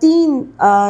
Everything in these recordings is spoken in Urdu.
3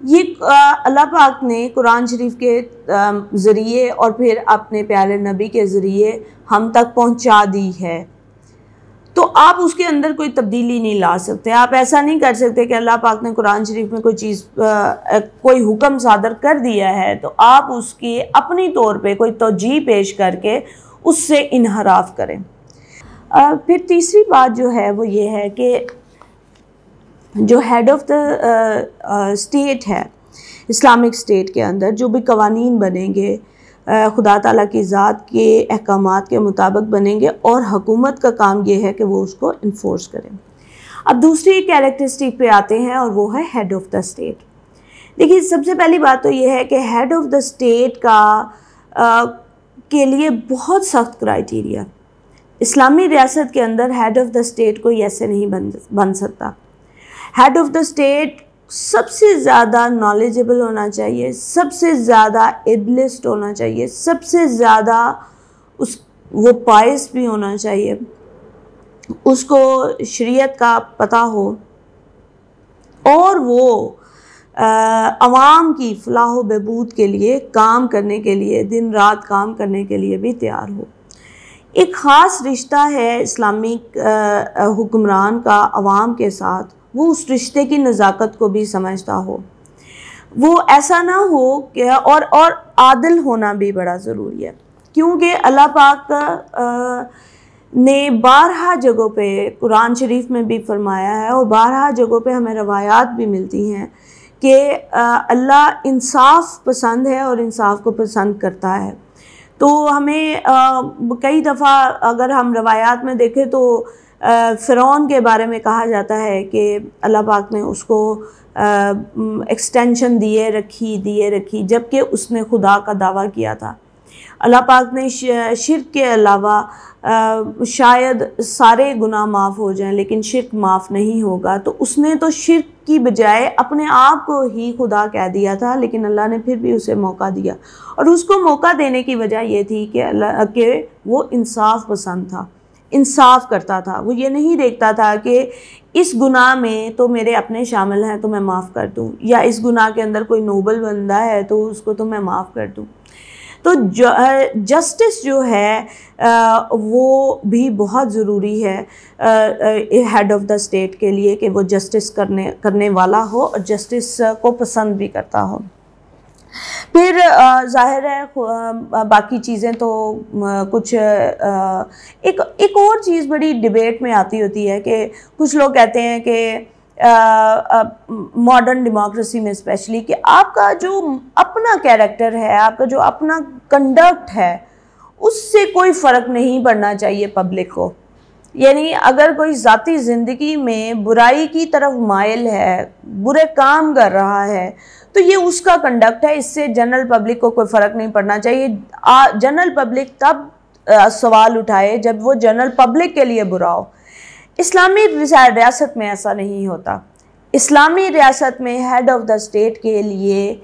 یہ اللہ پاک نے قرآن شریف کے ذریعے اور پھر اپنے پیارے نبی کے ذریعے ہم تک پہنچا دی ہے، تو آپ اس کے اندر کوئی تبدیلی نہیں لا سکتے۔ آپ ایسا نہیں کر سکتے کہ اللہ پاک نے قرآن شریف میں کوئی چیز کوئی حکم صادر کر دیا ہے تو آپ اس کی اپنی طور پہ کوئی توجیہ پیش کر کے اس سے انحراف کریں۔ پھر تیسری بات جو ہے وہ یہ ہے کہ جو ہیڈ آف دا اسٹیٹ ہے اسلامک اسٹیٹ کے اندر، جو بھی قوانین بنیں گے خدا تعالیٰ کی ذات کے احکامات کے مطابق بنیں گے، اور حکومت کا کام یہ ہے کہ وہ اس کو انفورس کریں۔ اب دوسری کیریکٹرسٹک پہ آتے ہیں اور وہ ہے ہیڈ آف دا اسٹیٹ۔ دیکھیے سب سے پہلی بات تو یہ ہے کہ ہیڈ آف دا اسٹیٹ کے لیے بہت سخت کرائیٹیریا، اسلامی ریاست کے اندر ہیڈ آف دا اسٹیٹ کوئی ایسے نہیں بن سکتا۔ ہیڈ آف دا اسٹیٹ سب سے زیادہ نالجبل ہونا چاہیے، سب سے زیادہ ایبلسٹ ہونا چاہیے، سب سے زیادہ وہ پائس بھی ہونا چاہیے، اس کو شریعت کا پتہ ہو، اور وہ عوام کی فلاح و بہبود کے لیے کام کرنے کے لیے، دن رات کام کرنے کے لیے بھی تیار ہو۔ ایک خاص رشتہ ہے اسلامک حکمران کا عوام کے ساتھ، وہ اس رشتے کی نزاکت کو بھی سمجھتا ہو، وہ ایسا نہ ہو کہ اور عادل ہونا بھی بڑا ضروری ہے، کیونکہ اللہ پاک نے بارہا جگہوں پہ قرآن شریف میں بھی فرمایا ہے، اور بارہا جگہوں پہ ہمیں روایات بھی ملتی ہیں کہ اللہ انصاف پسند ہے اور انصاف کو پسند کرتا ہے۔ تو ہمیں کئی دفعہ اگر ہم روایات میں دیکھیں تو فرعون کے بارے میں کہا جاتا ہے کہ اللہ پاک نے اس کو ایکسٹینشن دیے رکھی جبکہ اس نے خدا کا دعویٰ کیا تھا۔ اللہ پاک نے شرک کے علاوہ شاید سارے گناہ معاف ہو جائیں لیکن شرک معاف نہیں ہوگا، تو اس نے تو شرک کی بجائے اپنے آپ کو ہی خدا کہہ دیا تھا، لیکن اللہ نے پھر بھی اسے موقع دیا، اور اس کو موقع دینے کی وجہ یہ تھی کہ وہ انصاف پسند تھا، انصاف کرتا تھا۔ وہ یہ نہیں دیکھتا تھا کہ اس گناہ میں تو میرے اپنے شامل ہیں تو میں معاف کر دوں، یا اس گناہ کے اندر کوئی نوبل بندہ ہے تو اس کو تو میں معاف کر دوں۔ تو جسٹس جو ہے وہ بھی بہت ضروری ہے ہیڈ آف دا اسٹیٹ کے لیے، کہ وہ جسٹس کرنے والا ہو اور جسٹس کو پسند بھی کرتا ہو۔ پھر ظاہر ہے باقی چیزیں تو کچھ ایک اور چیز بڑی ڈیبیٹ میں آتی ہوتی ہے کہ کچھ لوگ کہتے ہیں کہ ماڈرن ڈیموکریسی میں اسپیشلی کہ آپ کا جو اپنا کیریکٹر ہے، آپ کا جو اپنا کنڈکٹ ہے، اس سے کوئی فرق نہیں پڑنا چاہیے پبلک کو۔ یعنی اگر کوئی ذاتی زندگی میں برائی کی طرف مائل ہے، برے کام کر رہا ہے، تو یہ اس کا کنڈکٹ ہے، اس سے جنرل پبلک کو کوئی فرق نہیں پڑنا چاہیے۔ جنرل پبلک تب سوال اٹھائے جب وہ جنرل پبلک کے لیے برا ہو۔ اسلامی ریاست میں ایسا نہیں ہوتا۔ اسلامی ریاست میں ہیڈ آف دا اسٹیٹ کے لیے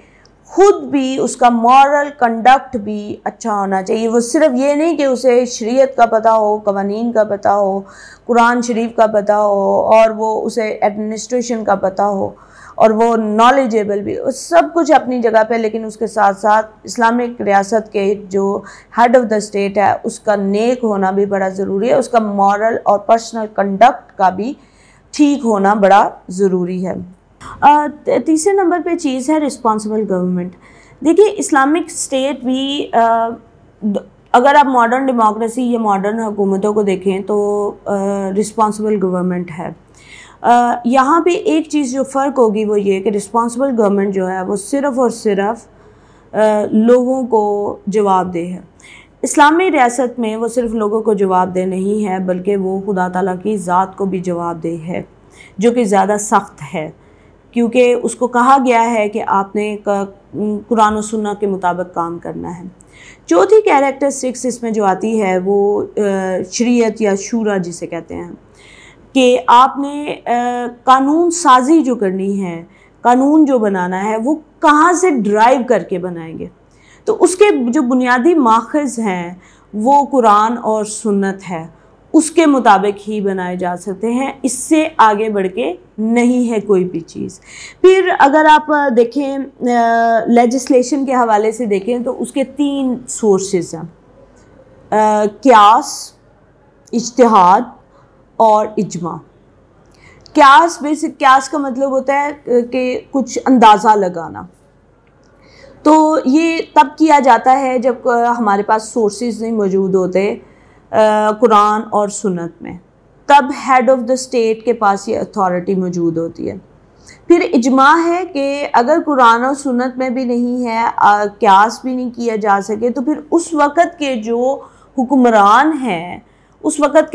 خود بھی اس کا مورل کنڈکٹ بھی اچھا ہونا چاہیے۔ وہ صرف یہ نہیں کہ اسے شریعت کا پتہ ہو، قوانین کا پتہ ہو، قرآن شریف کا پتہ ہو، اور وہ اسے ایڈمنسٹریشن کا پتہ ہو، اور وہ نالجیبل بھی، سب کچھ اپنی جگہ پہ، لیکن اس کے ساتھ ساتھ اسلامک ریاست کے جو ہیڈ آف دا اسٹیٹ ہے اس کا نیک ہونا بھی بڑا ضروری ہے، اس کا مورل اور پرسنل کنڈکٹ کا بھی ٹھیک ہونا بڑا ضروری ہے۔ تیسرے نمبر پہ چیز ہے رسپانسبل گورنمنٹ۔ دیکھیے اسلامک اسٹیٹ بھی اگر آپ ماڈرن ڈیموکریسی یا ماڈرن حکومتوں کو دیکھیں تو رسپانسبل گورنمنٹ ہے۔ یہاں پہ ایک چیز جو فرق ہوگی وہ یہ کہ رسپانسبل گورنمنٹ جو ہے وہ صرف اور صرف لوگوں کو جواب دہ ہے۔ اسلامی ریاست میں وہ صرف لوگوں کو جواب دہ نہیں ہے بلکہ وہ خدا تعالیٰ کی ذات کو بھی جواب دہ ہے، جو کہ زیادہ سخت ہے، کیونکہ اس کو کہا گیا ہے کہ آپ نے قرآن و سنت کے مطابق کام کرنا ہے۔ چوتھی کیریکٹرسٹکس اس میں جو آتی ہے وہ شریعت یا شورا جسے کہتے ہیں، کہ آپ نے قانون سازی جو کرنی ہے، قانون جو بنانا ہے وہ کہاں سے ڈرائیو کر کے بنائیں گے۔ تو اس کے جو بنیادی ماخذ ہیں وہ قرآن اور سنت ہے، اس کے مطابق ہی بنائے جا سکتے ہیں، اس سے آگے بڑھ کے نہیں ہے کوئی بھی چیز۔ پھر اگر آپ دیکھیں لیجسلیشن کے حوالے سے دیکھیں تو اس کے 3 سورسز ہیں، قیاس، اجتہاد اور اجماع۔ قیاس کا مطلب ہوتا ہے کہ کچھ اندازہ لگانا، تو یہ تب کیا جاتا ہے جب ہمارے پاس سورسز نہیں موجود ہوتے قرآن اور سنت میں، تب ہیڈ آف دا اسٹیٹ کے پاس یہ اتھارٹی موجود ہوتی ہے۔ پھر اجماع ہے کہ اگر قرآن اور سنت میں بھی نہیں ہے، قیاس بھی نہیں کیا جا سکے، تو پھر اس وقت کے جو حکمران ہیں، اس وقت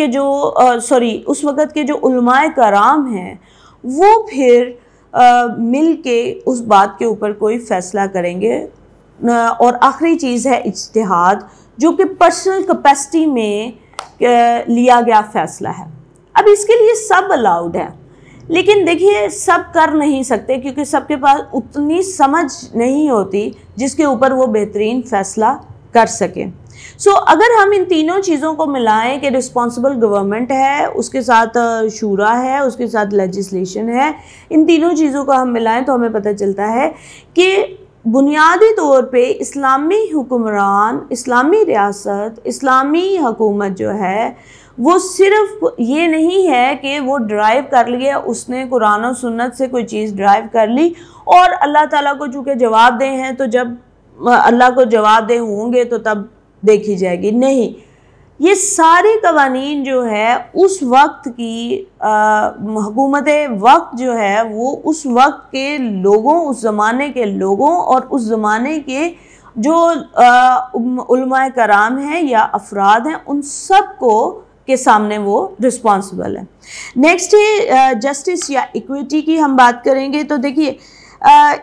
کے جو علماء کرام ہیں، وہ پھر مل کے اس بات کے اوپر کوئی فیصلہ کریں گے۔ اور آخری چیز ہے اجتہاد، جو کہ پرسنل کیپیسٹی میں لیا گیا فیصلہ ہے۔ اب اس کے لیے سب الاؤڈ ہے، لیکن دیکھیے سب کر نہیں سکتے کیونکہ سب کے پاس اتنی سمجھ نہیں ہوتی جس کے اوپر وہ بہترین فیصلہ کر سکیں۔ اگر ہم ان تینوں چیزوں کو ملائیں کہ رسپانسبل گورنمنٹ ہے، اس کے ساتھ شورا ہے، اس کے ساتھ لیجسلیشن ہے، ان تینوں چیزوں کو ہم ملائیں تو ہمیں پتہ چلتا ہے کہ بنیادی طور پہ اسلامی حکمران، اسلامی ریاست، اسلامی حکومت جو ہے وہ صرف یہ نہیں ہے کہ وہ ڈرائیو کر لیا، اس نے قرآن و سنت سے کوئی چیز ڈرائیو کر لی اور اللہ تعالیٰ کو چونکہ جواب دے ہیں تو جب اللہ کو جواب دے ہوں گے تو تب دیکھی جائے گی۔ نہیں، یہ سارے قوانین جو ہے اس وقت کی حکومت وقت جو ہے وہ اس وقت کے لوگوں، اس زمانے کے لوگوں اور اس زمانے کے جو علماء کرام ہیں یا افراد ہیں، ان سب کو کے سامنے وہ رسپانسبل ہے۔ نیکسٹ ہے جسٹس یا ایکویٹی کی ہم بات کریں گے، تو دیکھیے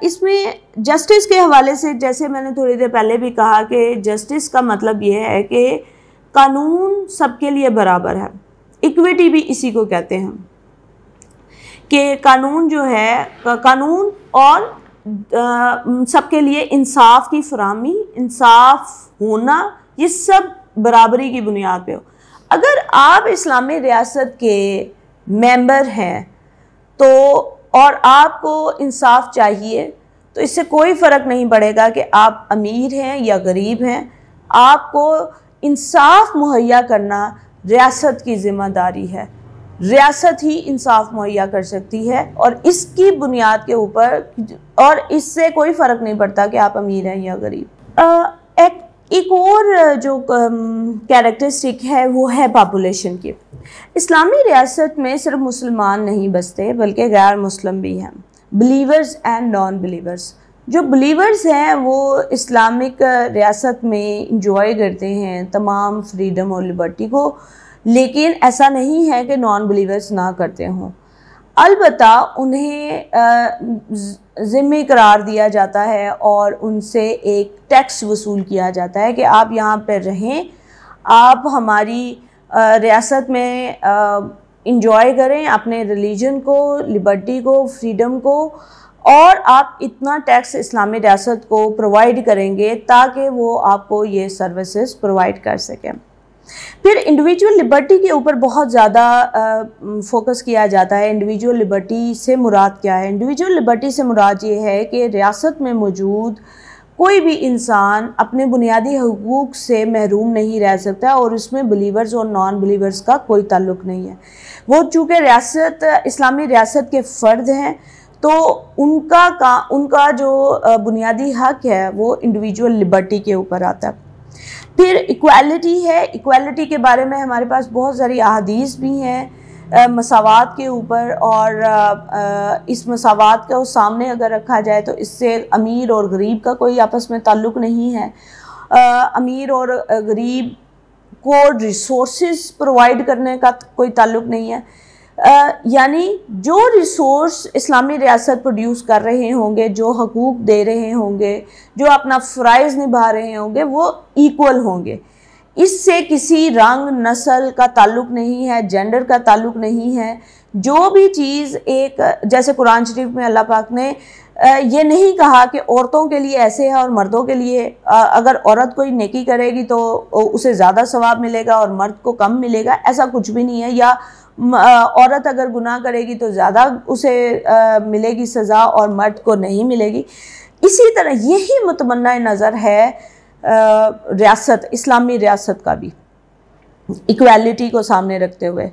اس میں جسٹس کے حوالے سے جیسے میں نے تھوڑی دیر پہلے بھی کہا کہ جسٹس کا مطلب یہ ہے کہ قانون سب کے لیے برابر ہے۔ ایکویٹی بھی اسی کو کہتے ہیں کہ قانون جو ہے، قانون اور سب کے لیے انصاف کی فراہمی، انصاف ہونا، یہ سب برابری کی بنیاد پہ ہو۔ اگر آپ اسلامی ریاست کے ممبر ہیں تو اور آپ کو انصاف چاہیے تو اس سے کوئی فرق نہیں پڑے گا کہ آپ امیر ہیں یا غریب ہیں، آپ کو انصاف مہیا کرنا ریاست کی ذمہ داری ہے۔ ریاست ہی انصاف مہیا کر سکتی ہے اور اس کی بنیاد کے اوپر، اور اس سے کوئی فرق نہیں پڑتا کہ آپ امیر ہیں یا غریب۔ ایک اور جو کیریکٹرسٹک ہے وہ ہے پاپولیشن کی۔ اسلامی ریاست میں صرف مسلمان نہیں بستے بلکہ غیر مسلم بھی ہیں، بلیورز اینڈ نان بلیورز۔ جو بلیورز ہیں وہ اسلامک ریاست میں انجوائے کرتے ہیں تمام فریڈم اور لبرٹی کو، لیکن ایسا نہیں ہے کہ نان بلیورز نہ کرتے ہوں۔ البتہ انہیں ذمہ قرار دیا جاتا ہے اور ان سے ایک ٹیکس وصول کیا جاتا ہے کہ آپ یہاں پہ رہیں، آپ ہماری ریاست میں انجوائے کریں اپنے ریلیجن کو، لبرٹی کو، فریڈم کو، اور آپ اتنا ٹیکس اسلامی ریاست کو پرووائڈ کریں گے تاکہ وہ آپ کو یہ سروسز پرووائڈ کر سکیں۔ پھر انڈیویجول لبرٹی کے اوپر بہت زیادہ فوکس کیا جاتا ہے۔ انڈیویجول لبرٹی سے مراد کیا ہے؟ انڈیویجول لبرٹی سے مراد یہ ہے کہ ریاست میں موجود کوئی بھی انسان اپنے بنیادی حقوق سے محروم نہیں رہ سکتا، اور اس میں بلیورز اور نان بلیورز کا کوئی تعلق نہیں ہے۔ وہ چونکہ ریاست، اسلامی ریاست کے فرد ہیں، تو ان کا جو بنیادی حق ہے وہ انڈیویجول لبرٹی کے اوپر آتا ہے۔ پھر ایکویلٹی ہے۔ ایکویلٹی کے بارے میں ہمارے پاس بہت ساری احادیث بھی ہیں مساوات کے اوپر، اور اس مساوات کو سامنے اگر رکھا جائے تو اس سے امیر اور غریب کا کوئی آپس میں تعلق نہیں ہے۔ امیر اور غریب کو ریسورسز پرووائڈ کرنے کا کوئی تعلق نہیں ہے، یعنی جو ریسورس اسلامی ریاست پروڈیوس کر رہے ہوں گے، جو حقوق دے رہے ہوں گے، جو اپنا فرائض نبھا رہے ہوں گے، وہ ایکول ہوں گے۔ اس سے کسی رنگ، نسل کا تعلق نہیں ہے، جینڈر کا تعلق نہیں ہے۔ جو بھی چیز ایک، جیسے قرآن شریف میں اللہ پاک نے یہ نہیں کہا کہ عورتوں کے لیے ایسے ہے اور مردوں کے لیے اگر عورت کوئی نیکی کرے گی تو اسے زیادہ ثواب ملے گا اور مرد کو کم ملے گا، ایسا کچھ بھی نہیں ہے. یا عورت اگر گناہ کرے گی تو زیادہ اسے ملے گی سزا اور مرد کو نہیں ملے گی. اسی طرح یہی متمنع نظر ہے ریاست، اسلامی ریاست کا بھی، ایکویلٹی کو سامنے رکھتے ہوئے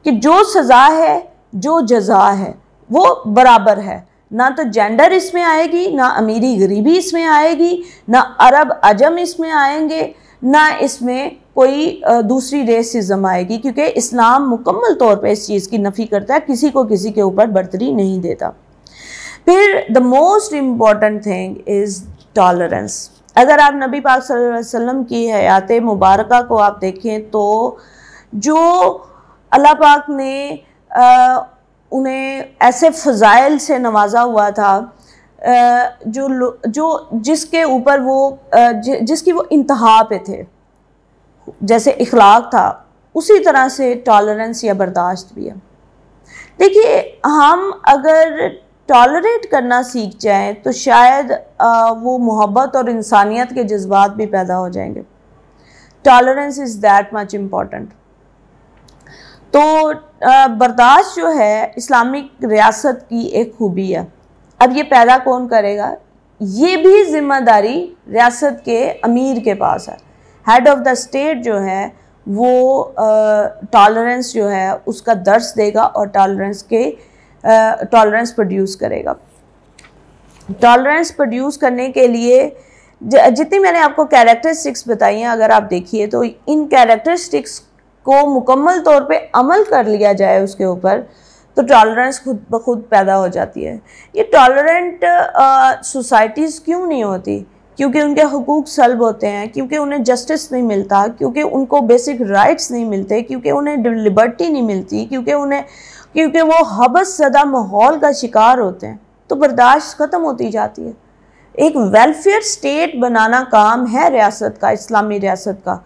کہ جو سزا ہے جو جزا ہے وہ برابر ہے. نہ تو جینڈر اس میں آئے گی، نہ امیری غریبی اس میں آئے گی، نہ عرب عجم اس میں آئیں گے، نہ اس میں کوئی دوسری ریسزم آئے گی، کیونکہ اسلام مکمل طور پہ اس چیز کی نفی کرتا ہے، کسی کو کسی کے اوپر برتری نہیں دیتا. پھر the most important thing is tolerance. اگر آپ نبی پاک صلی اللہ علیہ وسلم کی حیات مبارکہ کو آپ دیکھیں تو جو اللہ پاک نے انہیں ایسے فضائل سے نوازا ہوا تھا جو جس کے اوپر وہ جس کی وہ انتہا پہ تھے، جیسے اخلاق تھا، اسی طرح سے ٹالرنس یا برداشت بھی ہے. دیکھیے ہم اگر ٹالریٹ کرنا سیکھ جائیں تو شاید وہ محبت اور انسانیت کے جذبات بھی پیدا ہو جائیں گے. Tolerance is that much important. تو برداشت جو ہے اسلامک ریاست کی ایک خوبی ہے. اب یہ پیدا کون کرے گا؟ یہ بھی ذمہ داری ریاست کے امیر کے پاس ہے. ہیڈ آف دا اسٹیٹ جو ہے وہ ٹالرنس جو ہے اس کا درس دے گا اور ٹالرنس پروڈیوس کرے گا. ٹالرنس پروڈیوس کرنے کے لیے جتنی میں نے آپ کو کیریکٹرسٹکس بتائی ہیں، اگر آپ دیکھیے تو ان کیریکٹرسٹکس کو مکمل طور پہ عمل کر لیا جائے اس کے اوپر تو ٹالرنس خود بخود پیدا ہو جاتی ہے. یہ ٹالرنٹ سوسائٹیز کیوں نہیں ہوتی؟ کیونکہ ان کے حقوق سلب ہوتے ہیں، کیونکہ انہیں جسٹس نہیں ملتا، کیونکہ ان کو بیسک رائٹس نہیں ملتے، کیونکہ انہیں لبرٹی نہیں ملتی، کیونکہ وہ حبس زدہ ماحول کا شکار ہوتے ہیں. تو برداشت ختم ہوتی جاتی ہے. ایک ویلفیئر سٹیٹ بنانا کام ہے ریاست کا، اسلامی ریاست کا.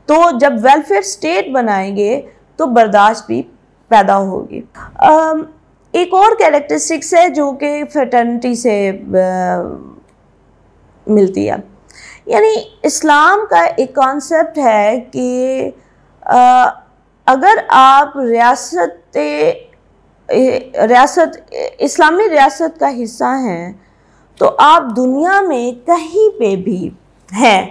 تو جب ویلفیئر سٹیٹ بنائیں گے تو برداشت بھی پیدا ہوگی. ایک اور کیریکٹرسٹکس ہے جو کہ فریٹرنٹی سے ملتی ہے. یعنی اسلام کا ایک کانسیپٹ ہے کہ اگر آپ اسلامی ریاست کا حصہ ہیں تو آپ دنیا میں کہیں پہ بھی ہیں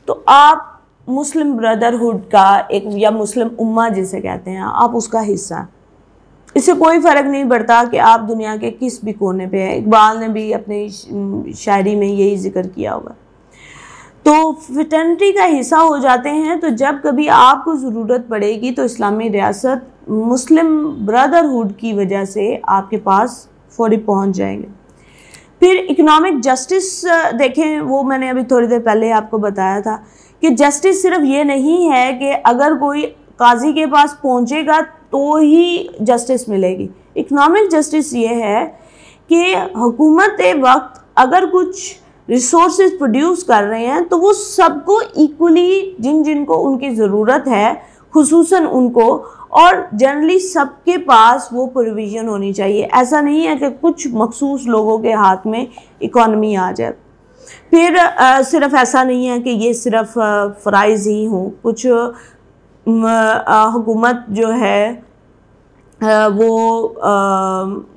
تو آپ مسلم بردرہڈ کا ایک یا مسلم امہ جسے کہتے ہیں آپ اس کا حصہ ہیں. اس سے کوئی فرق نہیں پڑتا کہ آپ دنیا کے کس بھی کونے پہ ہیں. اقبال نے بھی اپنی شاعری میں یہی ذکر کیا ہوگا. تو فریٹرنٹی کا حصہ ہو جاتے ہیں تو جب کبھی آپ کو ضرورت پڑے گی تو اسلامی ریاست مسلم بردرہڈ کی وجہ سے آپ کے پاس فوری پہنچ جائیں گے. پھر اکنامک جسٹس دیکھیں، وہ میں نے ابھی تھوڑی دیر پہلے آپ کو بتایا تھا کہ جسٹس صرف یہ نہیں ہے کہ اگر کوئی قاضی کے پاس پہنچے گا تو ہی جسٹس ملے گی. اکنامک جسٹس یہ ہے کہ حکومت وقت اگر کچھ ریسورسز پروڈیوس کر رہے ہیں تو وہ سب کو ایکولی جن کو ان کی ضرورت ہے خصوصاً ان کو، اور جنرلی سب کے پاس وہ پروویژن ہونی چاہیے. ایسا نہیں ہے کہ کچھ مخصوص لوگوں کے ہاتھ میں اکانومی آ جائے. پھر صرف ایسا نہیں ہے کہ یہ صرف فرائض ہی ہوں. کچھ حکومت جو ہے وہ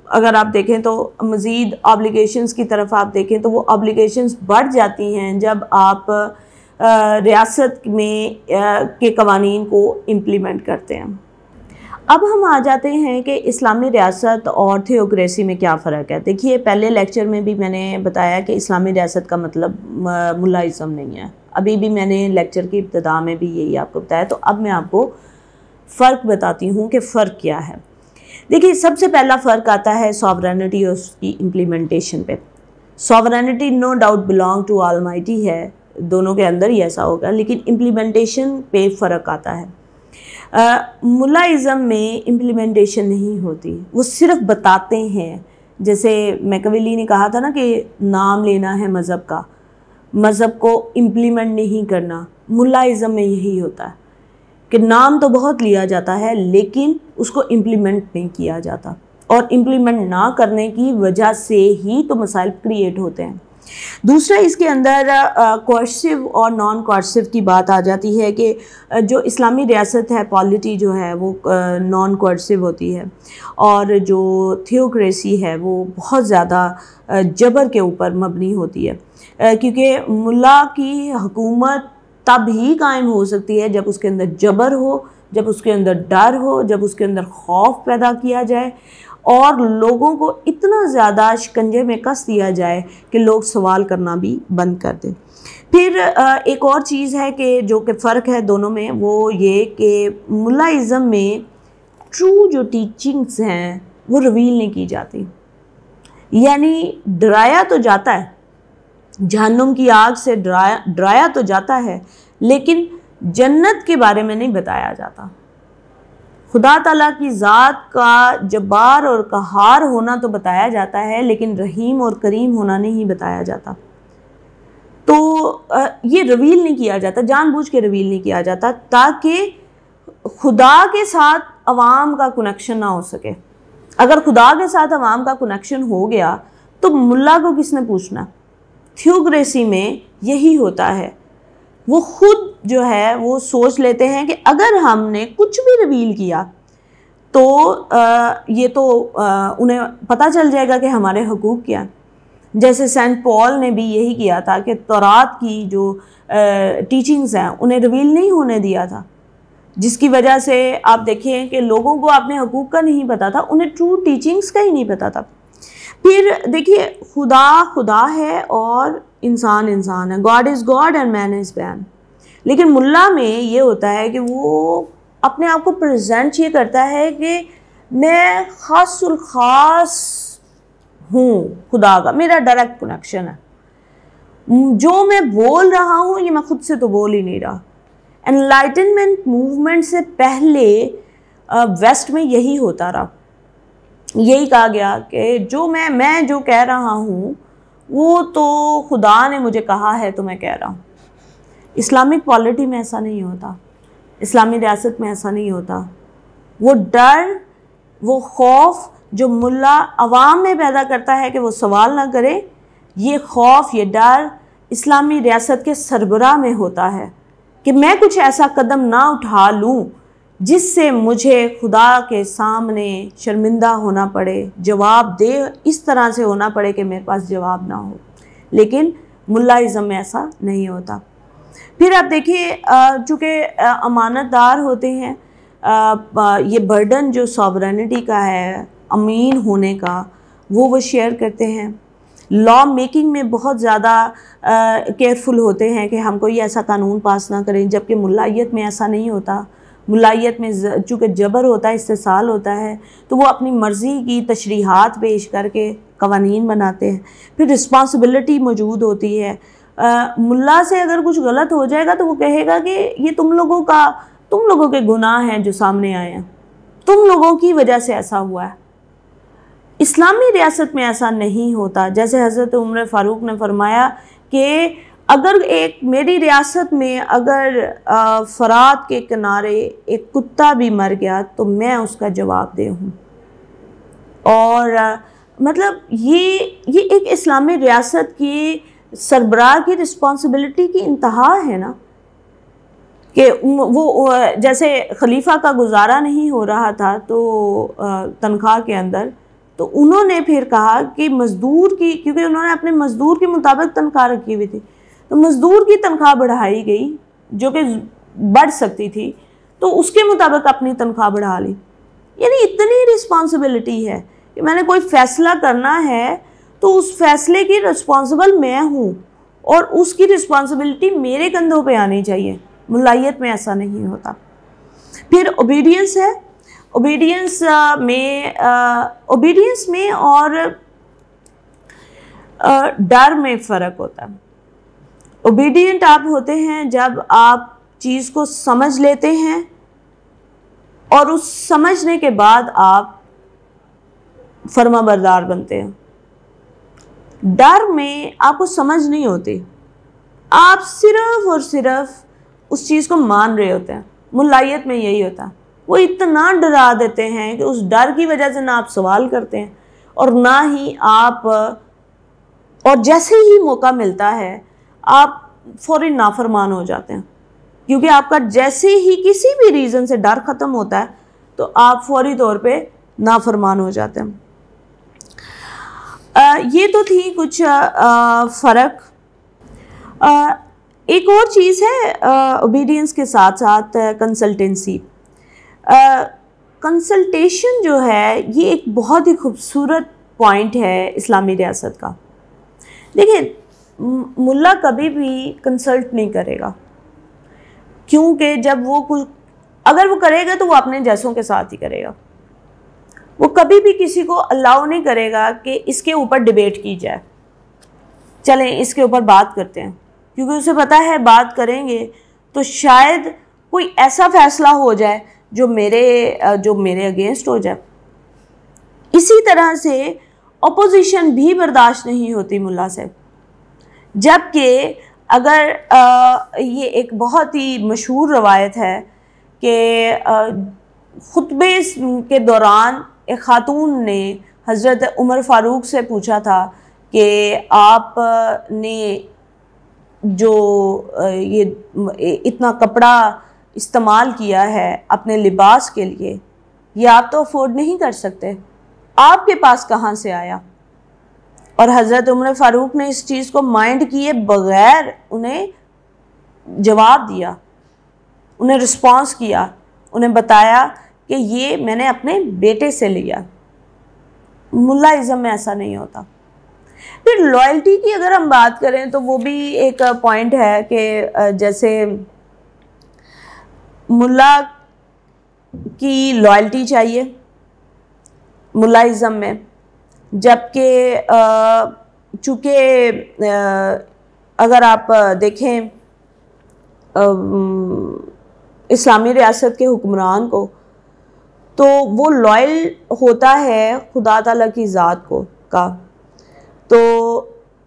اگر آپ دیکھیں تو مزید آبلیگیشنز کی طرف آپ دیکھیں تو وہ آبلیگیشنز بڑھ جاتی ہیں جب آپ ریاست میں کے قوانین کو امپلیمنٹ کرتے ہیں. اب ہم آ جاتے ہیں کہ اسلامی ریاست اور تھیوکریسی میں کیا فرق ہے. دیکھیے پہلے لیکچر میں بھی میں نے بتایا کہ اسلامی ریاست کا مطلب ملائزم نہیں ہے. ابھی بھی میں نے لیکچر کی ابتدا میں بھی یہی آپ کو بتایا. تو اب میں آپ کو فرق بتاتی ہوں کہ فرق کیا ہے. دیکھیے سب سے پہلا فرق آتا ہے ساورینٹی اور اس کی امپلیمنٹیشن پہ. Sovereignty no doubt belong to almighty ہے، دونوں کے اندر ہی ایسا ہوگا، لیکن امپلیمنٹیشن پہ فرق آتا ہے. ملائزم میں امپلیمنٹیشن نہیں ہوتی، وہ صرف بتاتے ہیں. جیسے میکاویلی نے کہا تھا نا کہ نام لینا ہے مذہب کا، مذہب کو امپلیمنٹ نہیں کرنا. ملائزم میں یہی ہوتا ہے کہ نام تو بہت لیا جاتا ہے لیکن اس کو امپلیمنٹ نہیں کیا جاتا. اور امپلیمنٹ نہ کرنے کی وجہ سے ہی تو مسائل کریٹ ہوتے ہیں۔ دوسرا اس کے اندر کوئرسو اور نان کوئرسو کی بات آ جاتی ہے کہ جو اسلامی ریاست ہے، پالیٹی جو ہے وہ نان کوئرسو ہوتی ہے، اور جو تھیوکریسی ہے وہ بہت زیادہ جبر کے اوپر مبنی ہوتی ہے، کیونکہ ملا کی حکومت تب ہی قائم ہو سکتی ہے جب اس کے اندر جبر ہو، جب اس کے اندر ڈر ہو، جب اس کے اندر خوف پیدا کیا جائے اور لوگوں کو اتنا زیادہ شکنجے میں کس دیا جائے کہ لوگ سوال کرنا بھی بند کر دیں۔ پھر ایک اور چیز ہے کہ جو کہ فرق ہے دونوں میں، وہ یہ کہ ملائزم میں ٹرو جو ٹیچنگز ہیں وہ ریویل نہیں کی جاتی، یعنی ڈرایا تو جاتا ہے، جہنم کی آگ سے ڈرایا تو جاتا ہے، لیکن جنت کے بارے میں نہیں بتایا جاتا۔ خدا تعالیٰ کی ذات کا جبار اور قہار ہونا تو بتایا جاتا ہے، لیکن رحیم اور کریم ہونا نہیں بتایا جاتا۔ تو یہ ریویل نہیں کیا جاتا، جان بوجھ کے ریویل نہیں کیا جاتا، تاکہ خدا کے ساتھ عوام کا کنیکشن نہ ہو سکے۔ اگر خدا کے ساتھ عوام کا کنیکشن ہو گیا تو ملا کو کس نے پوچھنا؟ تھیوکریسی میں یہی ہوتا ہے، وہ خود جو ہے وہ سوچ لیتے ہیں کہ اگر ہم نے کچھ بھی ریویل کیا تو یہ تو انہیں پتہ چل جائے گا کہ ہمارے حقوق کیا ہیں۔ جیسے سینٹ پال نے بھی یہی کیا تھا کہ تورات کی جو ٹیچنگز ہیں انہیں ریویل نہیں ہونے دیا تھا، جس کی وجہ سے آپ دیکھیں کہ لوگوں کو اپنے حقوق کا نہیں پتہ تھا، انہیں ٹرو ٹیچنگز کا ہی نہیں پتہ تھا۔ پھر دیکھیے خدا خدا ہے اور انسان انسان ہے، گاڈ از گاڈ اینڈ مین از مین، لیکن ملا میں یہ ہوتا ہے کہ وہ اپنے آپ کو پریزنٹ یہ کرتا ہے کہ میں خاص الخاص ہوں خدا کا، میرا ڈائریکٹ کنیکشن ہے، جو میں بول رہا ہوں یہ میں خود سے تو بول ہی نہیں رہا۔ انلائٹنمنٹ موومنٹ سے پہلے ویسٹ میں یہی ہوتا رہا، یہی کہا گیا کہ جو میں جو کہہ رہا ہوں وہ تو خدا نے مجھے کہا ہے تو میں کہہ رہا ہوں۔ اسلامک پالیٹی میں ایسا نہیں ہوتا، اسلامی ریاست میں ایسا نہیں ہوتا۔ وہ ڈر، وہ خوف جو ملا عوام میں پیدا کرتا ہے کہ وہ سوال نہ کرے، یہ خوف، یہ ڈر اسلامی ریاست کے سربراہ میں ہوتا ہے کہ میں کچھ ایسا قدم نہ اٹھا لوں جس سے مجھے خدا کے سامنے شرمندہ ہونا پڑے، جواب دے اس طرح سے ہونا پڑے کہ میرے پاس جواب نہ ہو۔ لیکن ملائزم میں ایسا نہیں ہوتا۔ پھر آپ دیکھیے چونکہ امانت دار ہوتے ہیں، یہ برڈن جو ساورینٹی کا ہے، امین ہونے کا، وہ شیئر کرتے ہیں۔ لا میکنگ میں بہت زیادہ کیئرفل ہوتے ہیں کہ ہم کوئی ایسا قانون پاس نہ کریں، جبکہ ملائیت میں ایسا نہیں ہوتا۔ ملائیت میں چونکہ جبر ہوتا ہے، استحصال ہوتا ہے، تو وہ اپنی مرضی کی تشریحات پیش کر کے قوانین بناتے ہیں۔ پھر رسپانسبلٹی موجود ہوتی ہے، ملا سے اگر کچھ غلط ہو جائے گا تو وہ کہے گا کہ یہ تم لوگوں کے گناہ ہیں جو سامنے آئے ہیں، تم لوگوں کی وجہ سے ایسا ہوا ہے۔ اسلامی ریاست میں ایسا نہیں ہوتا۔ جیسے حضرت عمر فاروق نے فرمایا کہ اگر میری ریاست میں اگر فرات کے کنارے ایک کتا بھی مر گیا تو میں اس کا جواب دہ ہوں۔ اور مطلب یہ ایک اسلامی ریاست کی سربراہ کی رسپانسبلٹی کی انتہا ہے نا، کہ وہ جیسے خلیفہ کا گزارا نہیں ہو رہا تھا تو تنخواہ کے اندر، تو انہوں نے پھر کہا کہ مزدور کی، کیونکہ انہوں نے اپنے مزدور کے مطابق تنخواہ رکھی ہوئی تھی، تو مزدور کی تنخواہ بڑھائی گئی جو کہ بڑھ سکتی تھی، تو اس کے مطابق اپنی تنخواہ بڑھا لی۔ یعنی اتنی رسپانسبلٹی ہے کہ میں نے کوئی فیصلہ کرنا ہے تو اس فیصلے کی رسپانسبل میں ہوں، اور اس کی رسپانسبلٹی میرے کندھوں پہ آنی چاہیے۔ ملائیت میں ایسا نہیں ہوتا۔ پھر اوبیڈینس ہے، اوبیڈینس میں اور ڈر میں فرق ہوتا ہے۔ اوبیڈینٹ آپ ہوتے ہیں جب آپ چیز کو سمجھ لیتے ہیں اور اس سمجھنے کے بعد آپ فرما بردار بنتے ہیں۔ ڈر میں آپ کو سمجھ نہیں ہوتی، آپ صرف اور صرف اس چیز کو مان رہے ہوتے ہیں۔ ملائیت میں یہی ہوتا ہے، وہ اتنا ڈرا دیتے ہیں کہ اس ڈر کی وجہ سے نہ آپ سوال کرتے ہیں اور نہ ہی آپ، اور جیسے ہی موقع ملتا ہے آپ فوری نافرمان ہو جاتے ہیں، کیونکہ آپ کا جیسے ہی کسی بھی ریزن سے ڈر ختم ہوتا ہے تو آپ فوری طور پہ نافرمان ہو جاتے ہیں۔ یہ تو تھی کچھ فرق۔ ایک اور چیز ہے اوبیڈینس کے ساتھ ساتھ کنسلٹنسی۔ کنسلٹیشن جو ہے یہ ایک بہت ہی خوبصورت پوائنٹ ہے اسلامی ریاست کا۔ دیکھیں، ملا کبھی بھی کنسلٹ نہیں کرے گا، کیونکہ جب وہ اگر وہ کرے گا تو وہ اپنے جیسوں کے ساتھ ہی کرے گا۔ وہ کبھی بھی کسی کو الاؤ نہیں کرے گا کہ اس کے اوپر ڈیبیٹ کی جائے، چلیں اس کے اوپر بات کرتے ہیں، کیونکہ اسے پتہ ہے بات کریں گے تو شاید کوئی ایسا فیصلہ ہو جائے جو میرے اگینسٹ ہو جائے۔ اسی طرح سے اپوزیشن بھی برداشت نہیں ہوتی ملا سے، جبکہ اگر یہ ایک بہت ہی مشہور روایت ہے کہ خطبے کے دوران ایک خاتون نے حضرت عمر فاروق سے پوچھا تھا کہ آپ نے جو یہ اتنا کپڑا استعمال کیا ہے اپنے لباس کے لیے، یہ آپ تو افورڈ نہیں کر سکتے، آپ کے پاس کہاں سے آیا؟ اور حضرت عمر فاروق نے اس چیز کو مائنڈ کیے بغیر انہیں جواب دیا، انہیں رسپانس کیا، انہیں بتایا کہ یہ میں نے اپنے بیٹے سے لیا۔ ملا ازم میں ایسا نہیں ہوتا۔ پھر لائلٹی کی اگر ہم بات کریں تو وہ بھی ایک پوائنٹ ہے کہ جیسے ملا کی لائلٹی چاہیے ملا ازم میں، جبکہ چونکہ اگر آپ دیکھیں اسلامی ریاست کے حکمران کو تو وہ لائل ہوتا ہے خدا تعالیٰ کی ذات کا، تو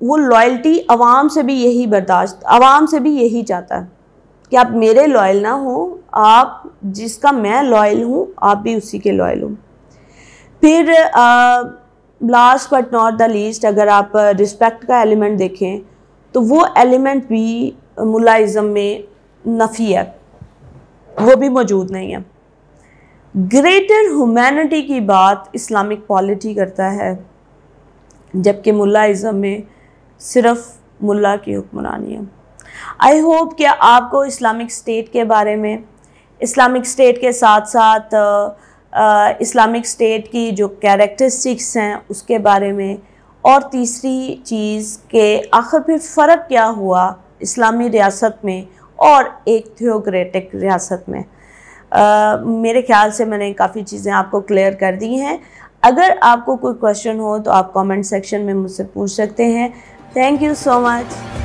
وہ لائلٹی عوام سے بھی یہی چاہتا ہے کہ آپ میرے لائل نہ ہوں، آپ جس کا میں لائل ہوں آپ بھی اسی کے لائل ہوں۔ پھر last but not the least, اگر آپ رسپیکٹ کا ایلیمنٹ دیکھیں تو وہ ایلیمنٹ بھی ملا ازم میں نفی ہے، وہ بھی موجود نہیں ہے۔ گریٹر ہیومینٹی کی بات اسلامک پالیٹی کرتا ہے، جبکہ ملا ازم میں صرف ملا کی حکمرانی ہے۔ آئی ہوپ کہ آپ کو اسلامک اسٹیٹ کے بارے میں، اسلامک اسٹیٹ کے ساتھ ساتھ اسلامک اسٹیٹ کی جو کیریکٹرسٹکس ہیں اس کے بارے میں، اور تیسری چیز کہ آخر پھر فرق کیا ہوا اسلامی ریاست میں اور ایک تھیوکریٹک ریاست میں، میرے خیال سے میں نے کافی چیزیں آپ کو کلیئر کر دی ہیں۔ اگر آپ کو کوئی کویشچن ہو تو آپ کامنٹ سیکشن میں مجھ سے پوچھ سکتے ہیں۔ Thank you so much.